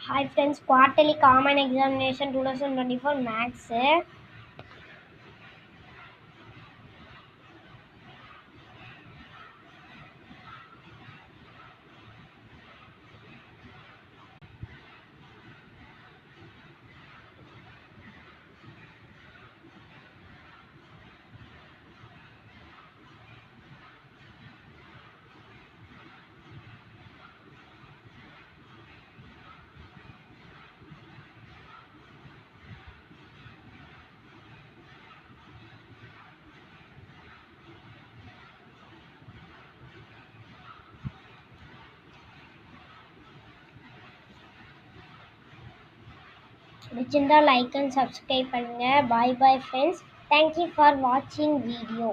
Hi friends, quarterly common examination 2024 maths. பிடிச்சிருந்தா like and subscribe பண்ணுங்க. Bye bye friends. Thank you for watching video.